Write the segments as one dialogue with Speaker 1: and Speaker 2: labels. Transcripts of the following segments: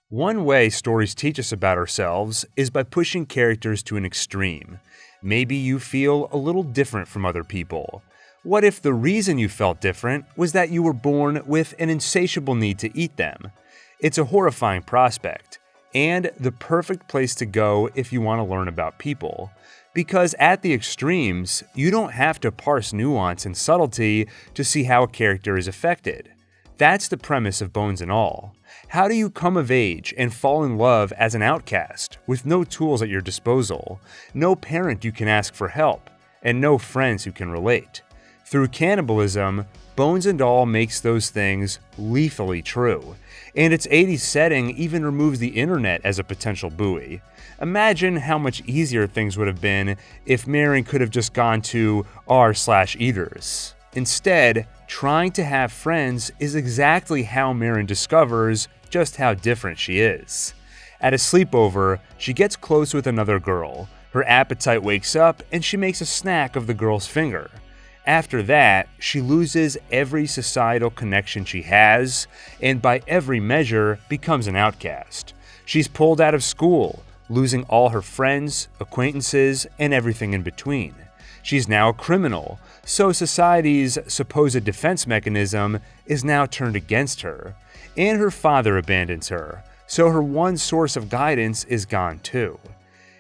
Speaker 1: One way stories teach us about ourselves is by pushing characters to an extreme. Maybe you feel a little different from other people. What if the reason you felt different was that you were born with an insatiable need to eat them? It's a horrifying prospect, and the perfect place to go if you want to learn about people. Because at the extremes, you don't have to parse nuance and subtlety to see how a character is affected. That's the premise of Bones and All. How do you come of age and fall in love as an outcast, with no tools at your disposal, no parent you can ask for help, and no friends who can relate? Through Cannibalism, Bones and All makes those things lethally true, and its 80s setting even removes the internet as a potential buoy. Imagine how much easier things would have been if Marin could have just gone to r/eaters. Instead, trying to have friends is exactly how Marin discovers just how different she is. At a sleepover, she gets close with another girl. Her appetite wakes up and she makes a snack of the girl's finger. After that, she loses every societal connection she has, and by every measure, becomes an outcast. She's pulled out of school, losing all her friends, acquaintances, and everything in between. She's now a criminal, so society's supposed defense mechanism is now turned against her. And her father abandons her, so her one source of guidance is gone too.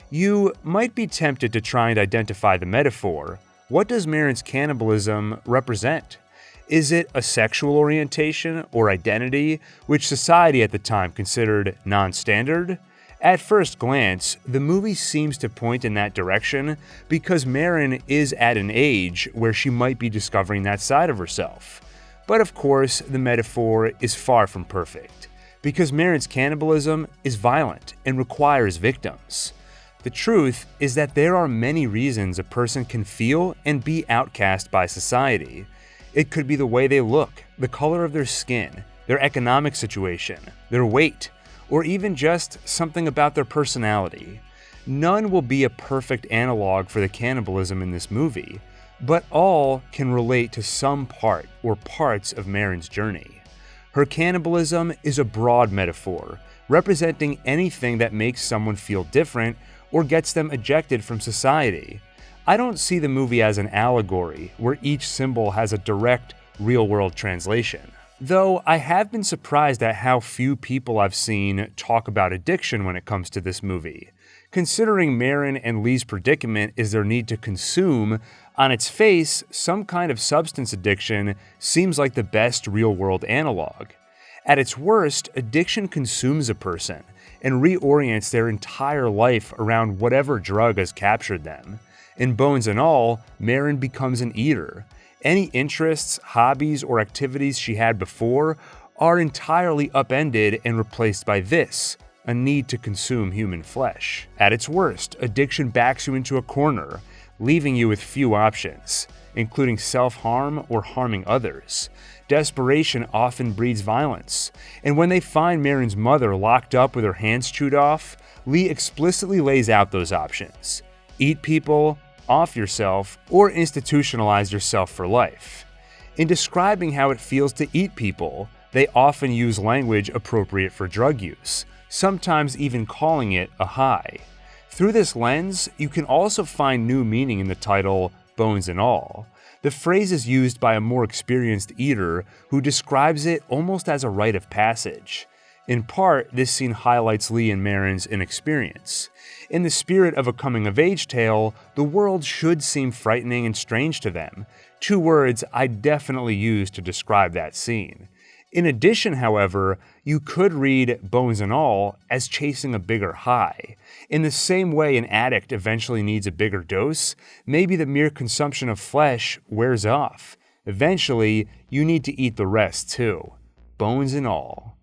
Speaker 1: You might be tempted to try and identify the metaphor. What does Marin's cannibalism represent? Is it a sexual orientation or identity, which society at the time considered non-standard? At first glance, the movie seems to point in that direction because Marin is at an age where she might be discovering that side of herself. But of course, the metaphor is far from perfect, because Marin's cannibalism is violent and requires victims. The truth is that there are many reasons a person can feel and be outcast by society. It could be the way they look, the color of their skin, their economic situation, their weight, or even just something about their personality. None will be a perfect analog for the cannibalism in this movie, but all can relate to some part or parts of Marin's journey. Her cannibalism is a broad metaphor, representing anything that makes someone feel different or gets them ejected from society. I don't see the movie as an allegory where each symbol has a direct, real-world translation. Though I have been surprised at how few people I've seen talk about addiction when it comes to this movie. Considering Marin and Lee's predicament is their need to consume, on its face, some kind of substance addiction seems like the best real-world analog. At its worst, addiction consumes a person and reorients their entire life around whatever drug has captured them. In Bones and All, Marin becomes an eater. Any interests, hobbies, or activities she had before are entirely upended and replaced by this, a need to consume human flesh. At its worst, addiction backs you into a corner, leaving you with few options, including self-harm or harming others. Desperation often breeds violence, and when they find Marin's mother locked up with her hands chewed off, Lee explicitly lays out those options. Eat people, off yourself, or institutionalize yourself for life. In describing how it feels to eat people, they often use language appropriate for drug use, sometimes even calling it a high. Through this lens, you can also find new meaning in the title Bones and All. The phrase is used by a more experienced eater who describes it almost as a rite of passage. In part, this scene highlights Lee and Marin's inexperience. In the spirit of a coming-of-age tale, the world should seem frightening and strange to them, two words I definitely use to describe that scene. In addition, however, you could read Bones and All as chasing a bigger high. In the same way an addict eventually needs a bigger dose, maybe the mere consumption of flesh wears off. Eventually, you need to eat the rest too. Bones and All.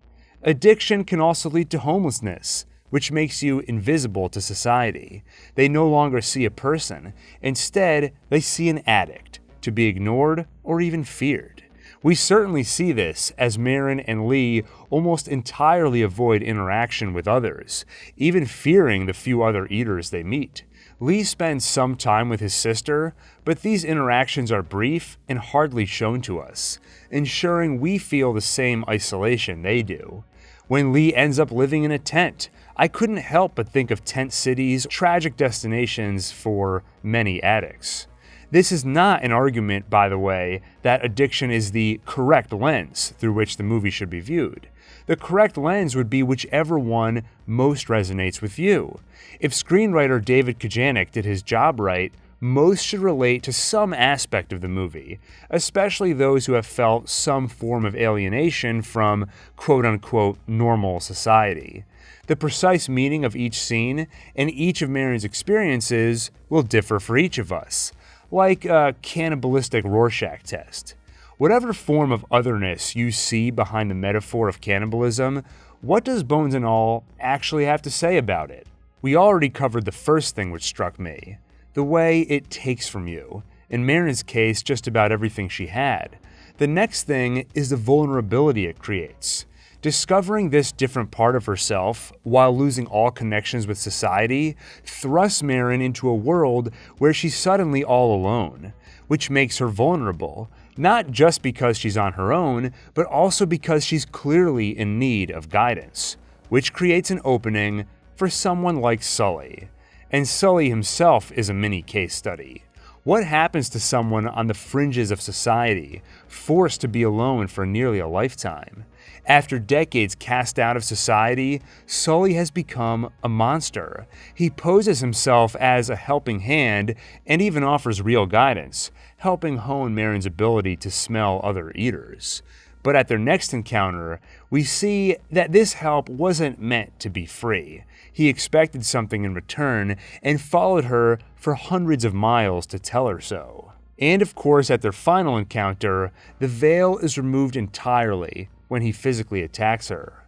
Speaker 1: Addiction can also lead to homelessness, which makes you invisible to society. They no longer see a person. Instead, they see an addict, to be ignored or even feared. We certainly see this as Marin and Lee almost entirely avoid interaction with others, even fearing the few other eaters they meet. Lee spends some time with his sister, but these interactions are brief and hardly shown to us, ensuring we feel the same isolation they do. When Lee ends up living in a tent, I couldn't help but think of tent cities, tragic destinations for many addicts. This is not an argument, by the way, that addiction is the correct lens through which the movie should be viewed. The correct lens would be whichever one most resonates with you. If screenwriter David Kojanek did his job right, most should relate to some aspect of the movie, especially those who have felt some form of alienation from quote-unquote normal society. The precise meaning of each scene and each of Marion's experiences will differ for each of us, like a cannibalistic Rorschach test. Whatever form of otherness you see behind the metaphor of cannibalism, what does Bones and All actually have to say about it? We already covered the first thing which struck me, the way it takes from you. In Marion's case, just about everything she had. The next thing is the vulnerability it creates. Discovering this different part of herself while losing all connections with society thrusts Marion into a world where she's suddenly all alone, which makes her vulnerable, not just because she's on her own, but also because she's clearly in need of guidance, which creates an opening for someone like Sully. And Sully himself is a mini case study. What happens to someone on the fringes of society, forced to be alone for nearly a lifetime? After decades cast out of society, Sully has become a monster. He poses himself as a helping hand and even offers real guidance, helping hone Marion's ability to smell other eaters. But at their next encounter, we see that this help wasn't meant to be free. He expected something in return and followed her for hundreds of miles to tell her so. And of course, at their final encounter, the veil is removed entirely when he physically attacks her.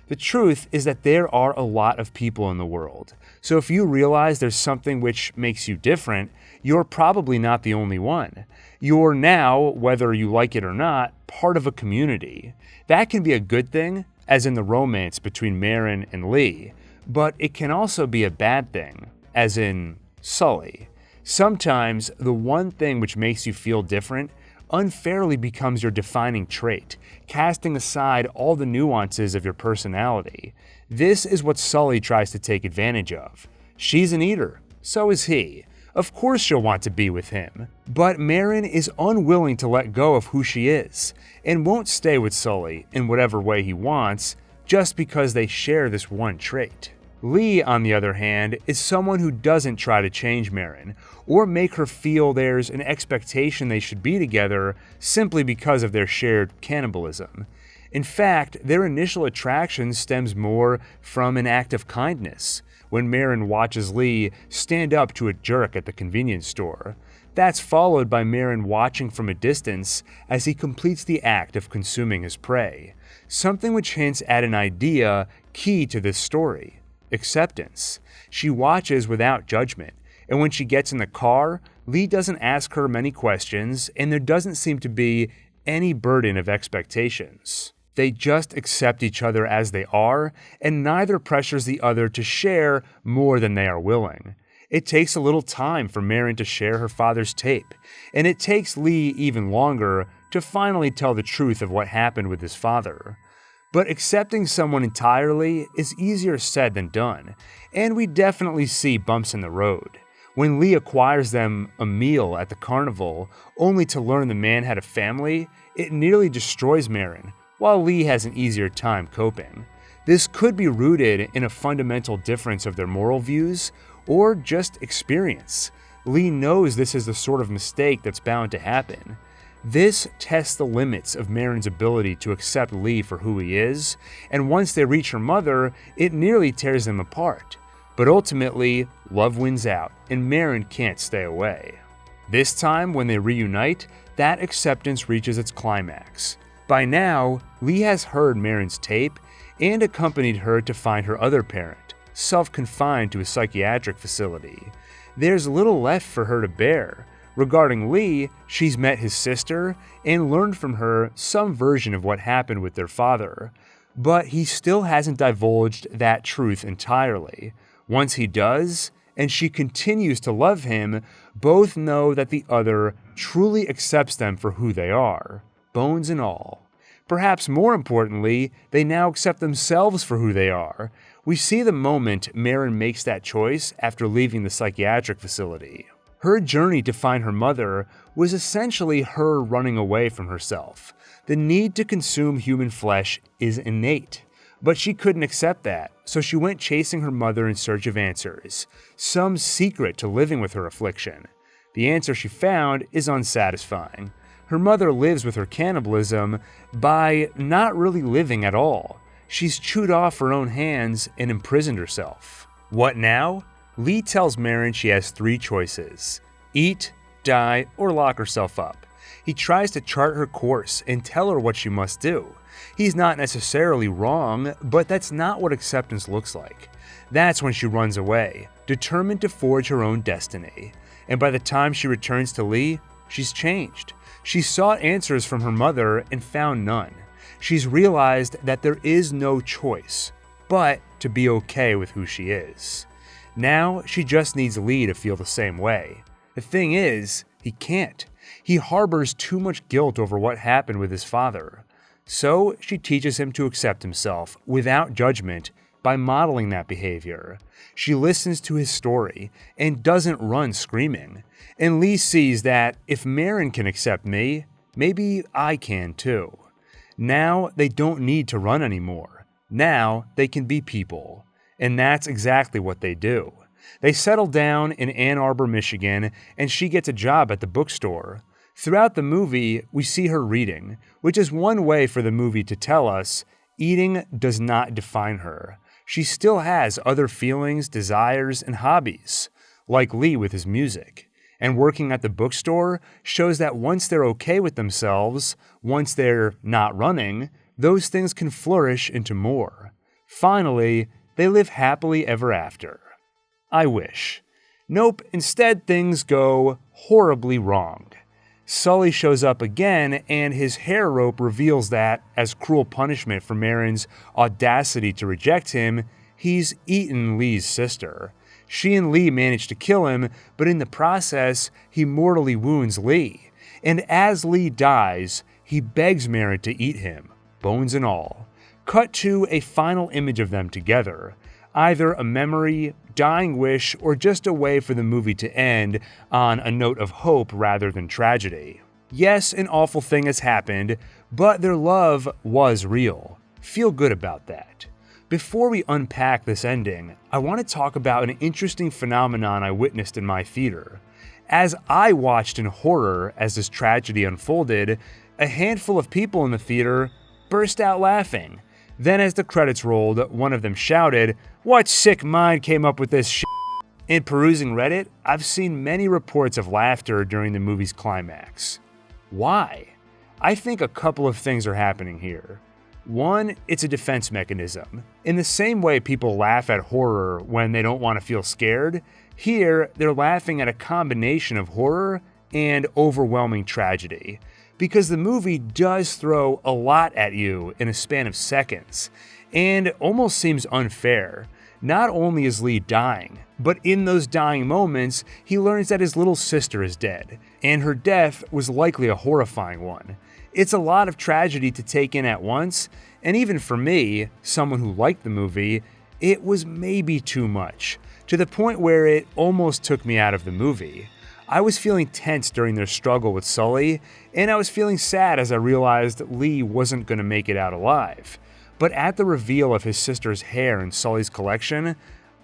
Speaker 1: The truth is that there are a lot of people in the world, so if you realize there's something which makes you different, you're probably not the only one. You're now, whether you like it or not, part of a community. That can be a good thing, as in the romance between Marion and Lee, but it can also be a bad thing, as in Sully. Sometimes the one thing which makes you feel different unfairly becomes your defining trait, casting aside all the nuances of your personality. This is what Sully tries to take advantage of. She's an eater, so is he. Of course she'll want to be with him. But Marion is unwilling to let go of who she is, and won't stay with Sully in whatever way he wants, just because they share this one trait. Lee, on the other hand, is someone who doesn't try to change Marion, or make her feel there's an expectation they should be together simply because of their shared cannibalism. In fact, their initial attraction stems more from an act of kindness, when Marion watches Lee stand up to a jerk at the convenience store. That's followed by Marion watching from a distance as he completes the act of consuming his prey, something which hints at an idea key to this story. Acceptance. She watches without judgment, and when she gets in the car, Lee doesn't ask her many questions, and there doesn't seem to be any burden of expectations. They just accept each other as they are, and neither pressures the other to share more than they are willing. It takes a little time for Marion to share her father's tape, and it takes Lee even longer to finally tell the truth of what happened with his father. But accepting someone entirely is easier said than done, and we definitely see bumps in the road. When Lee acquires them a meal at the carnival, only to learn the man had a family, it nearly destroys Marion, while Lee has an easier time coping. This could be rooted in a fundamental difference of their moral views, or just experience. Lee knows this is the sort of mistake that's bound to happen. This tests the limits of Marion's ability to accept Lee for who he is, and once they reach her mother, it nearly tears them apart. But ultimately, love wins out, and Marion can't stay away. This time, when they reunite, that acceptance reaches its climax. By now, Lee has heard Marion's tape and accompanied her to find her other parent, self-confined to a psychiatric facility. There's little left for her to bear. Regarding Lee, she's met his sister and learned from her some version of what happened with their father, but he still hasn't divulged that truth entirely. Once he does, and she continues to love him, both know that the other truly accepts them for who they are, bones and all. Perhaps more importantly, they now accept themselves for who they are. We see the moment Marin makes that choice after leaving the psychiatric facility. Her journey to find her mother was essentially her running away from herself. The need to consume human flesh is innate, but she couldn't accept that, so she went chasing her mother in search of answers, some secret to living with her affliction. The answer she found is unsatisfying. Her mother lives with her cannibalism by not really living at all. She's chewed off her own hands and imprisoned herself. What now? Lee tells Marin she has 3 choices: eat, die, or lock herself up. He tries to chart her course and tell her what she must do. He's not necessarily wrong, but that's not what acceptance looks like. That's when she runs away, determined to forge her own destiny. And by the time she returns to Lee, she's changed. She sought answers from her mother and found none. She's realized that there is no choice, but to be okay with who she is. Now, she just needs Lee to feel the same way. The thing is, he can't. He harbors too much guilt over what happened with his father. So, she teaches him to accept himself without judgment by modeling that behavior. She listens to his story and doesn't run screaming. And Lee sees that if Marin can accept me, maybe I can too. Now they don't need to run anymore. Now they can be people. And that's exactly what they do. They settle down in Ann Arbor, Michigan, and she gets a job at the bookstore. Throughout the movie, we see her reading, which is one way for the movie to tell us eating does not define her. She still has other feelings, desires, and hobbies, like Lee with his music. And working at the bookstore shows that once they're okay with themselves, once they're not running, those things can flourish into more. Finally, they live happily ever after. I wish. Nope, instead things go horribly wrong. Sully shows up again, and his hair rope reveals that, as cruel punishment for Marin's audacity to reject him, he's eaten Lee's sister. She and Lee manage to kill him, but in the process, he mortally wounds Lee. And as Lee dies, he begs Marin to eat him, bones and all. Cut to a final image of them together. Either a memory, dying wish, or just a way for the movie to end on a note of hope rather than tragedy. Yes, an awful thing has happened, but their love was real. Feel good about that. Before we unpack this ending, I want to talk about an interesting phenomenon I witnessed in my theater. As I watched in horror as this tragedy unfolded, a handful of people in the theater burst out laughing. Then as the credits rolled, one of them shouted, "What sick mind came up with this shit?" In perusing Reddit, I've seen many reports of laughter during the movie's climax. Why? I think a couple of things are happening here. One, it's a defense mechanism. In the same way people laugh at horror when they don't want to feel scared, here they're laughing at a combination of horror and overwhelming tragedy. Because the movie does throw a lot at you in a span of seconds, and almost seems unfair. Not only is Lee dying, but in those dying moments, he learns that his little sister is dead, and her death was likely a horrifying one. It's a lot of tragedy to take in at once, and even for me, someone who liked the movie, it was maybe too much, to the point where it almost took me out of the movie. I was feeling tense during their struggle with Sully, and I was feeling sad as I realized Lee wasn't going to make it out alive. But at the reveal of his sister's hair in Sully's collection,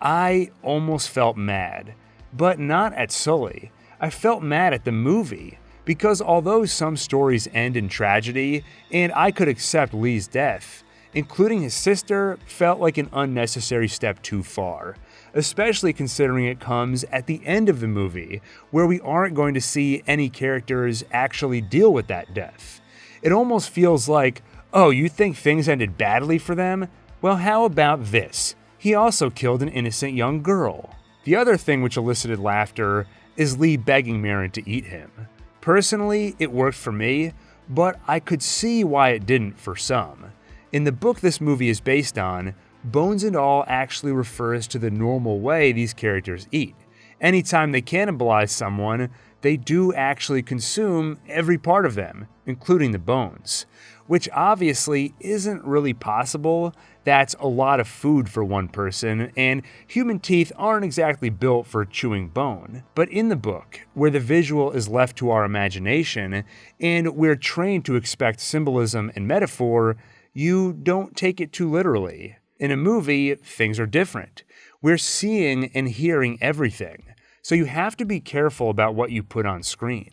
Speaker 1: I almost felt mad. But not at Sully. I felt mad at the movie, because although some stories end in tragedy, and I could accept Lee's death, including his sister felt like an unnecessary step too far. Especially considering it comes at the end of the movie, where we aren't going to see any characters actually deal with that death. It almost feels like, oh, you think things ended badly for them? Well, how about this? He also killed an innocent young girl. The other thing which elicited laughter is Lee begging Marin to eat him. Personally, it worked for me, but I could see why it didn't for some. In the book this movie is based on, bones and all actually refers to the normal way these characters eat. Anytime they cannibalize someone, they do actually consume every part of them, including the bones. which obviously isn't really possible. That's a lot of food for one person, and human teeth aren't exactly built for chewing bone. But in the book, where the visual is left to our imagination, and we're trained to expect symbolism and metaphor, you don't take it too literally. In a movie, things are different. We're seeing and hearing everything, so you have to be careful about what you put on screen.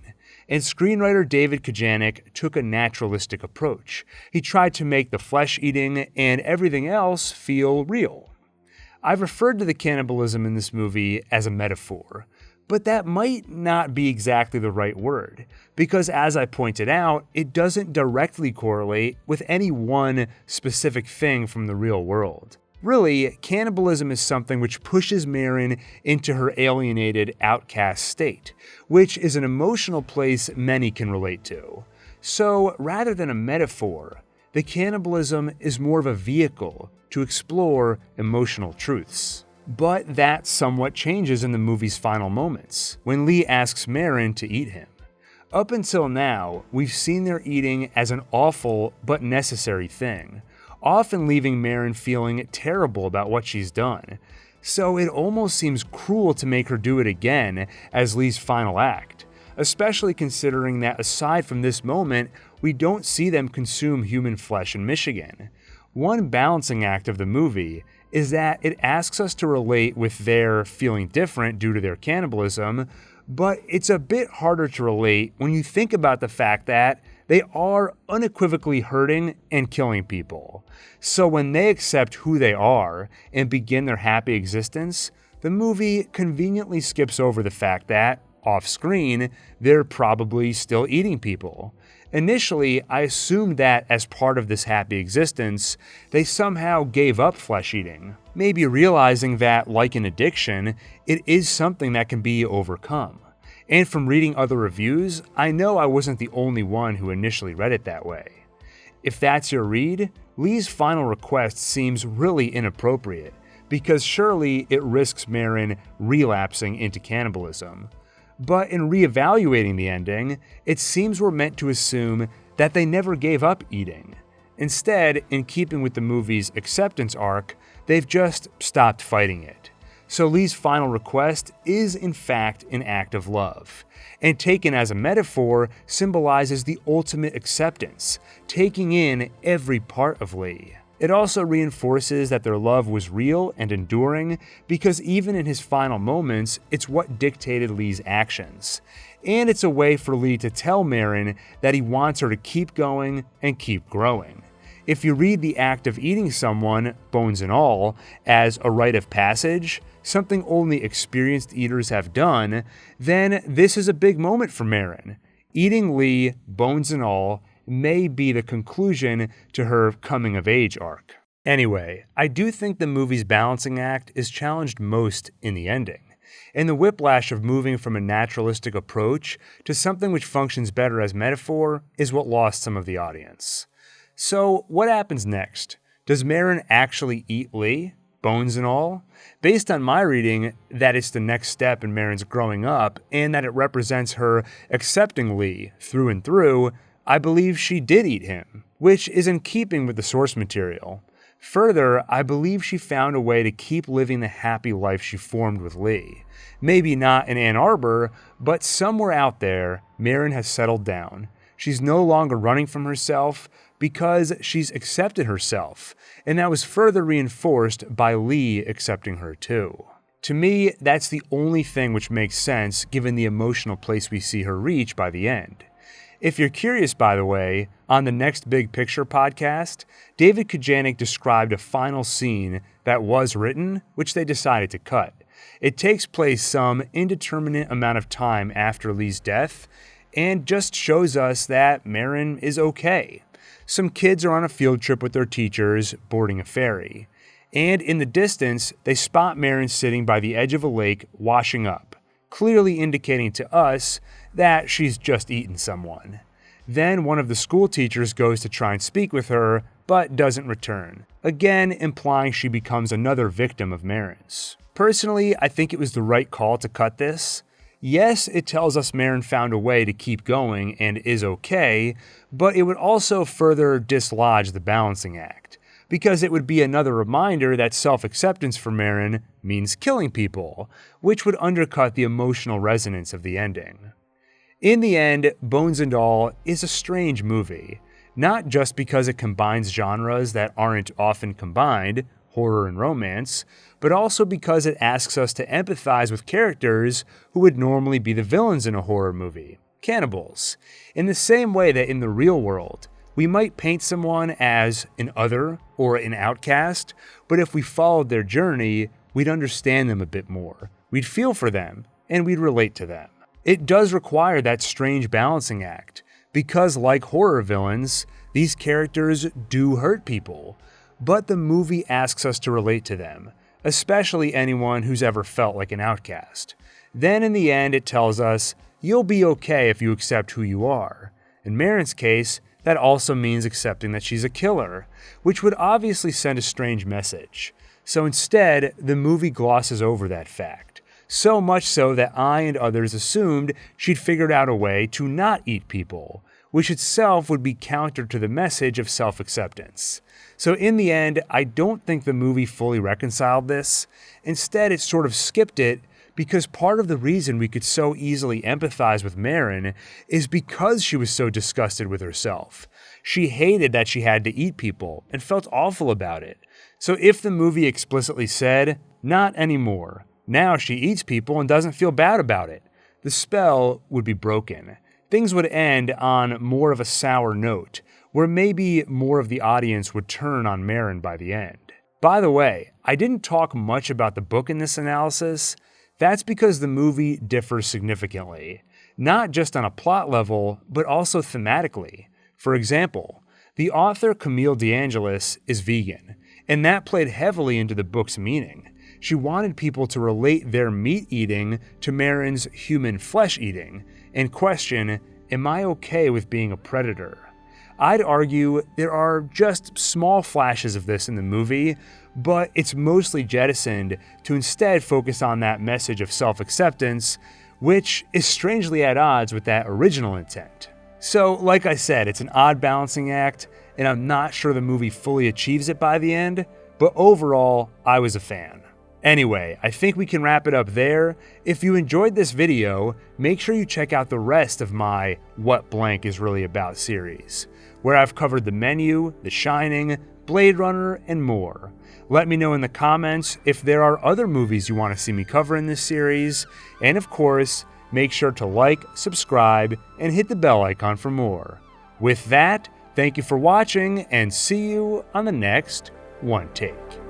Speaker 1: And screenwriter David Kojanek took a naturalistic approach. He tried to make the flesh-eating and everything else feel real. I've referred to the cannibalism in this movie as a metaphor, but that might not be exactly the right word, because as I pointed out, it doesn't directly correlate with any one specific thing from the real world. Really, cannibalism is something which pushes Marin into her alienated, outcast state, which is an emotional place many can relate to. So, rather than a metaphor, the cannibalism is more of a vehicle to explore emotional truths. But that somewhat changes in the movie's final moments, when Lee asks Marin to eat him. Up until now, we've seen their eating as an awful but necessary thing, often leaving Marin feeling terrible about what she's done. So it almost seems cruel to make her do it again as Lee's final act, especially considering that aside from this moment, we don't see them consume human flesh in Michigan. One balancing act of the movie is that it asks us to relate with their feeling different due to their cannibalism, but it's a bit harder to relate when you think about the fact that they are unequivocally hurting and killing people. So when they accept who they are and begin their happy existence, the movie conveniently skips over the fact that, off-screen, they're probably still eating people. Initially, I assumed that as part of this happy existence, they somehow gave up flesh eating, maybe realizing that, like an addiction, it is something that can be overcome. And from reading other reviews, I know I wasn't the only one who initially read it that way. If that's your read, Lee's final request seems really inappropriate, because surely it risks Marin relapsing into cannibalism. But in reevaluating the ending, it seems we're meant to assume that they never gave up eating. Instead, in keeping with the movie's acceptance arc, they've just stopped fighting it. So Lee's final request is in fact an act of love, and taken as a metaphor symbolizes the ultimate acceptance, taking in every part of Lee. It also reinforces that their love was real and enduring, because even in his final moments, it's what dictated Lee's actions. And it's a way for Lee to tell Marin that he wants her to keep going and keep growing. If you read the act of eating someone, bones and all, as a rite of passage, something only experienced eaters have done, then this is a big moment for Marin. Eating Lee, bones and all, may be the conclusion to her coming-of-age arc. Anyway, I do think the movie's balancing act is challenged most in the ending, and the whiplash of moving from a naturalistic approach to something which functions better as metaphor is what lost some of the audience. So, what happens next? Does Marin actually eat Lee, bones and all? Based on my reading, that it's the next step in Marin's growing up, and that it represents her accepting Lee through and through, I believe she did eat him, which is in keeping with the source material. Further, I believe she found a way to keep living the happy life she formed with Lee. Maybe not in Ann Arbor, but somewhere out there, Marin has settled down. She's no longer running from herself because she's accepted herself, and that was further reinforced by Lee accepting her too. To me, that's the only thing which makes sense given the emotional place we see her reach by the end. If you're curious, by the way, on the Next Big Picture podcast, David Kojanek described a final scene that was written, which they decided to cut. It takes place some indeterminate amount of time after Lee's death, and just shows us that Marin is okay. Some kids are on a field trip with their teachers, boarding a ferry. And in the distance, they spot Marin sitting by the edge of a lake, washing up, clearly indicating to us that she's just eaten someone. Then one of the school teachers goes to try and speak with her, but doesn't return, again implying she becomes another victim of Marin's. Personally, I think it was the right call to cut this. Yes, it tells us Marin found a way to keep going and is okay, but it would also further dislodge the balancing act, because it would be another reminder that self-acceptance for Marin means killing people, which would undercut the emotional resonance of the ending. In the end, Bones and All is a strange movie, not just because it combines genres that aren't often combined, horror and romance, but also because it asks us to empathize with characters who would normally be the villains in a horror movie, cannibals, in the same way that in the real world, we might paint someone as an other or an outcast, but if we followed their journey, we'd understand them a bit more, we'd feel for them, and we'd relate to them. It does require that strange balancing act, because like horror villains, these characters do hurt people, but the movie asks us to relate to them, especially anyone who's ever felt like an outcast. Then in the end, it tells us, you'll be okay if you accept who you are. In Marin's case, that also means accepting that she's a killer, which would obviously send a strange message. So instead, the movie glosses over that fact, so much so that I and others assumed she'd figured out a way to not eat people, which itself would be counter to the message of self-acceptance. So in the end, I don't think the movie fully reconciled this. Instead, it sort of skipped it because part of the reason we could so easily empathize with Marin is because she was so disgusted with herself. She hated that she had to eat people and felt awful about it. So if the movie explicitly said, not anymore, now she eats people and doesn't feel bad about it, the spell would be broken. Things would end on more of a sour note, where maybe more of the audience would turn on Marin by the end. By the way, I didn't talk much about the book in this analysis. That's because the movie differs significantly, not just on a plot level, but also thematically. For example, the author Camille DeAngelis is vegan, and that played heavily into the book's meaning. She wanted people to relate their meat eating to Marin's human flesh eating, and question, am I okay with being a predator? I'd argue there are just small flashes of this in the movie, but it's mostly jettisoned to instead focus on that message of self-acceptance, which is strangely at odds with that original intent. So, like I said, it's an odd balancing act, and I'm not sure the movie fully achieves it by the end, but overall, I was a fan. Anyway, I think we can wrap it up there. If you enjoyed this video, make sure you check out the rest of my What Blank Is Really About series, where I've covered The Menu, The Shining, Blade Runner, and more. Let me know in the comments if there are other movies you want to see me cover in this series, and of course, make sure to like, subscribe, and hit the bell icon for more. With that, thank you for watching, and see you on the next One Take.